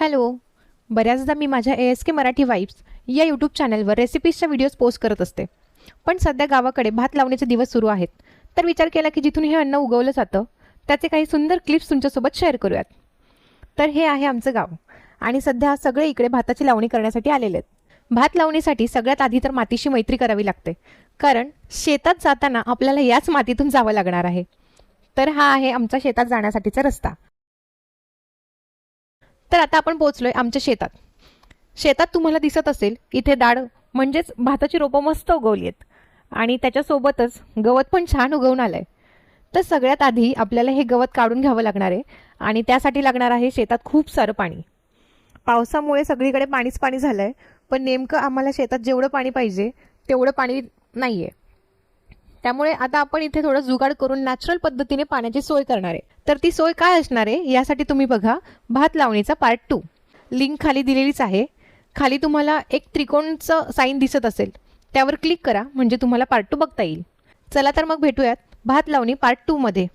Hello. बऱ्याचदा मी माझ्या ASK Marathi vibes या यूट्यूब चॅनलवर रेसिपीजच्या व्हिडिओज पोस्ट करत असते. पण सध्या गावाकडे भात लावण्याचे दिवस सुरू आहेत. तर विचार केला की जिथून हे अन्न उगवलं जातं त्याचे काही सुंदर क्लिप्स तुमच्यासोबत शेअर करूयात. तर हे आहे आमचं गाव आणि सध्या सगळे इकडे भाताची लावणी करण्यासाठी आलेले आहेत. भात लावणीसाठी सगळ्यात आधी तर मातीशी मैत्री करावी लागते, कारण शेतात जाताना आपल्याला याच मातीतून जावं लागणार आहे. तर हा आहे आमचा शेतात जाण्यासाठीचा रस्ता. तर आता आपण पोहोचलोय आमच्या शेतात. शेतात तुम्हाला दिसत असेल इथे दाड म्हणजेच भाताची रोपं मस्त उगवली आहेत आणि त्याच्यासोबतच गवत पण छान उगवून आलंय. तर सगळ्यात आधी आपल्याला हे गवत काढून घ्यावं लागणार आहे आणि त्यासाठी लागणार आहे शेतात खूप सारं पाणी. पावसामुळे सगळीकडे पाणीच पाणी झालंय, पण नेमकं आम्हाला शेतात जेवढं पाणी पाहिजे तेवढं पाणी नाहीये. त्यामुळे आता आपण इथे थोडं जुगाड करून नॅचरल पद्धतीने पाण्याची सोय करणार आहे. तर ती सोय काय असणार आहे यासाठी तुम्ही बघा भात लावणीचा पार्ट 2. लिंक खाली दिलेलीच आहे. खाली तुम्हाला एक त्रिकोणचं साईन दिसत असेल, त्यावर क्लिक करा म्हणजे तुम्हाला पार्ट 2 बघता येईल. चला तर मग भेटूयात भात लावणी पार्ट 2 मध्ये.